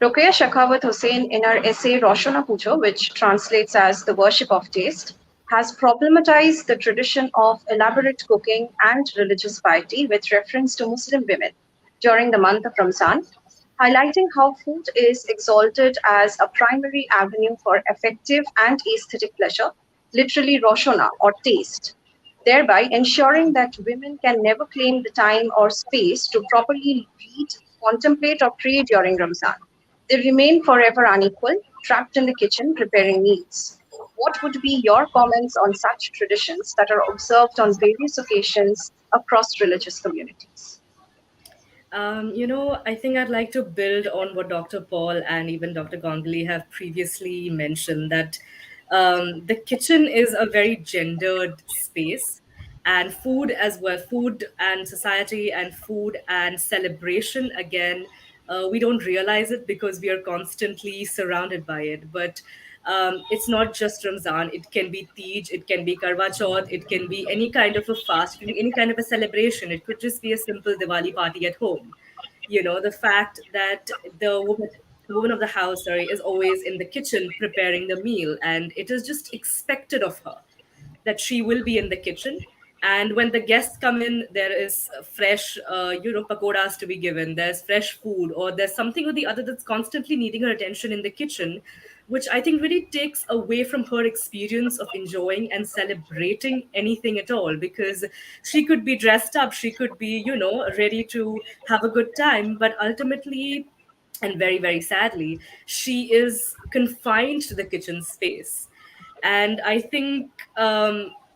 Rokeya Shakhawat Hussain, in her essay Roshona Pujo, which translates as The Worship of Taste, has problematized the tradition of elaborate cooking and religious piety with reference to Muslim women during the month of Ramzan, highlighting how food is exalted as a primary avenue for effective and aesthetic pleasure, literally Roshona or taste, thereby ensuring that women can never claim the time or space to properly read, contemplate, or pray during Ramzan. They remain forever unequal, trapped in the kitchen preparing meals. What would be your comments on such traditions that are observed on various occasions across religious communities? I think I'd like to build on what Dr. Paul and even Dr. Ganguly have previously mentioned that the kitchen is a very gendered space, and food as well, food and society, and food and celebration again. We don't realize it because we are constantly surrounded by it. But it's not just Ramzan. It can be Tej, it can be Karwa Chauth, it can be any kind of a fast, it can be any kind of a celebration. It could just be a simple Diwali party at home. The fact that the woman of the house, sorry, is always in the kitchen preparing the meal, and it is just expected of her that she will be in the kitchen. And when the guests come in, there is fresh, pakoras to be given. There's fresh food, or there's something or the other that's constantly needing her attention in the kitchen, which I think really takes away from her experience of enjoying and celebrating anything at all. Because she could be dressed up, she could be, ready to have a good time, but ultimately, and very, very sadly, she is confined to the kitchen space. And I think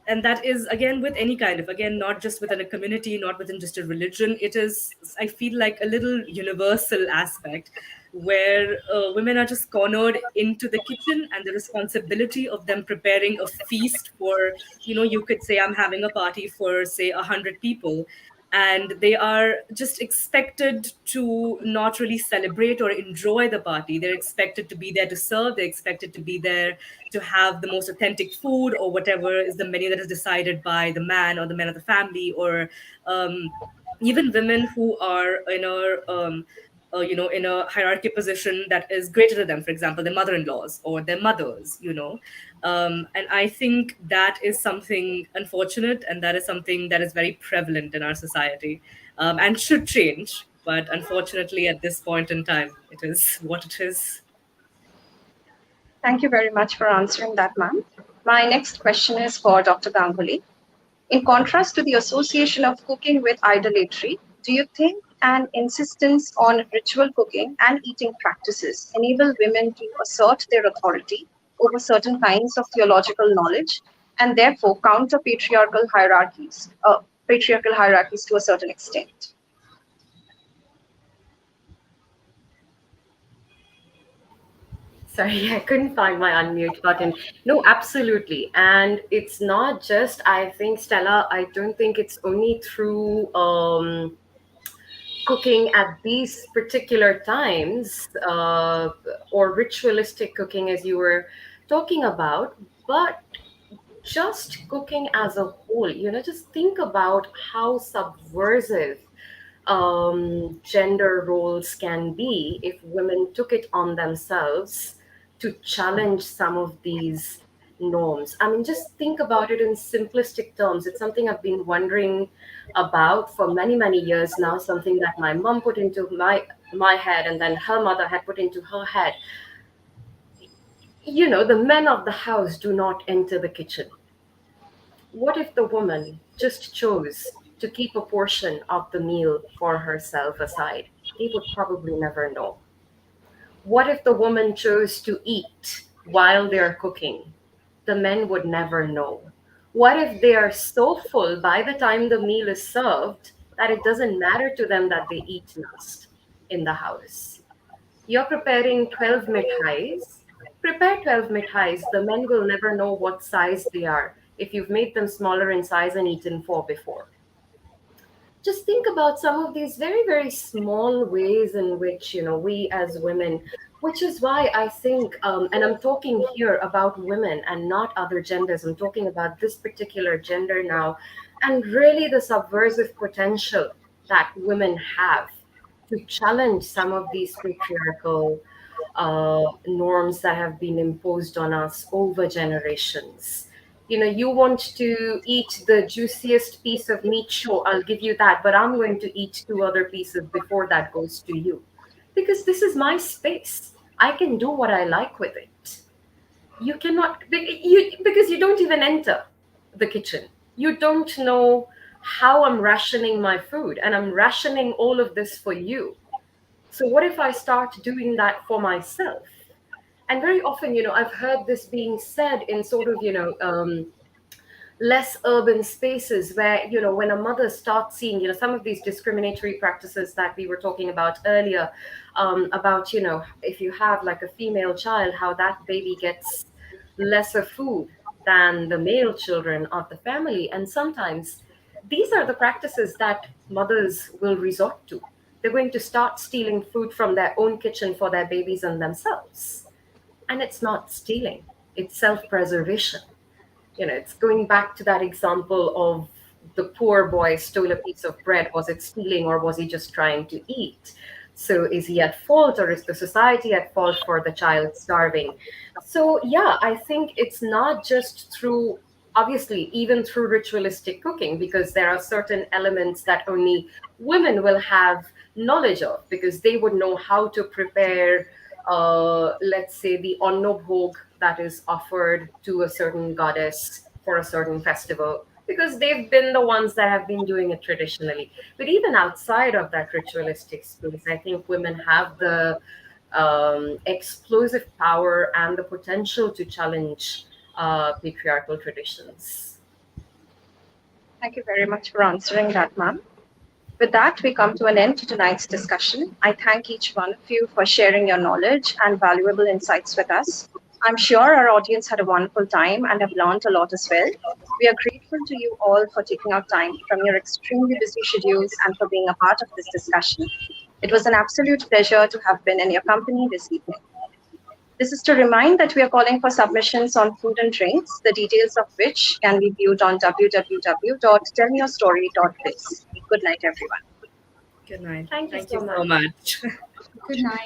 and that is again with any kind of, again, not just within a community, not within just a religion, it is, I feel like, a little universal aspect where women are just cornered into the kitchen, and the responsibility of them preparing a feast for, you could say I'm having a party for, say, 100 people, and they are just expected to not really celebrate or enjoy the party. They're expected to be there to serve, they're expected to be there to have the most authentic food, or whatever is the menu that is decided by the man or the men of the family, or um, even women who are in a hierarchy position that is greater to them, for example their mother-in-laws or their mothers. And I think that is something unfortunate, and that is something that is very prevalent in our society, and should change. But unfortunately, at this point in time, it is what it is. Thank you very much for answering that, ma'am. My next question is for Dr. Ganguly. In contrast to the association of cooking with idolatry, do you think an insistence on ritual cooking and eating practices enable women to assert their authority over certain kinds of theological knowledge and therefore counter patriarchal hierarchies to a certain extent? Sorry, I couldn't find my unmute button. No, absolutely. And it's not just, I think, Stella, I don't think it's only through cooking at these particular times, or ritualistic cooking, as you were talking about, but just cooking as a whole. Just think about how subversive gender roles can be if women took it on themselves to challenge some of these norms. I mean, just think about it in simplistic terms. It's something I've been wondering about for many, many years now, something that my mom put into my head and then her mother had put into her head. The men of the house do not enter the kitchen. What if the woman just chose to keep a portion of the meal for herself aside? They would probably never know. What if the woman chose to eat while they're cooking? The men would never know. What if they are so full by the time the meal is served that it doesn't matter to them that they eat last in the house? You're preparing 12 mithais. Prepare 12 mithais. The men will never know what size they are if you've made them smaller in size and eaten four before. Just think about some of these very, very small ways in which, we as women, which is why I think, and I'm talking here about women and not other genders, I'm talking about this particular gender now, and really the subversive potential that women have to challenge some of these patriarchal norms that have been imposed on us over generations. You want to eat the juiciest piece of meat, sure, I'll give you that, but I'm going to eat two other pieces before that goes to you. Because this is my space. I can do what I like with it. You cannot, because you don't even enter the kitchen. You don't know how I'm rationing my food, and I'm rationing all of this for you. So what if I start doing that for myself? And very often, I've heard this being said in sort of, less urban spaces where, when a mother starts seeing, some of these discriminatory practices that we were talking about earlier, about, if you have like a female child, how that baby gets lesser food than the male children of the family. And sometimes these are the practices that mothers will resort to. They're going to start stealing food from their own kitchen for their babies and themselves. And it's not stealing, it's self preservation. It's going back to that example of the poor boy stole a piece of bread. Was it stealing, or was he just trying to eat? So is he at fault, or is the society at fault for the child starving? So yeah, I think it's not just through, obviously, even through ritualistic cooking, because there are certain elements that only women will have knowledge of, because they would know how to prepare, let's say, the onnobhog that is offered to a certain goddess for a certain festival, because they've been the ones that have been doing it traditionally. But even outside of that ritualistic space, I think women have the explosive power and the potential to challenge patriarchal traditions. Thank you very much for answering that, ma'am. With that, we come to an end to tonight's discussion. I thank each one of you for sharing your knowledge and valuable insights with us. I'm sure our audience had a wonderful time and have learned a lot as well. We are grateful to you all for taking out time from your extremely busy schedules and for being a part of this discussion. It was an absolute pleasure to have been in your company this evening. This is to remind that we are calling for submissions on food and drinks, the details of which can be viewed on www.tellmeyourstory.biz. Good night, everyone. Good night. Thank you Thank so you so much. much. Good night.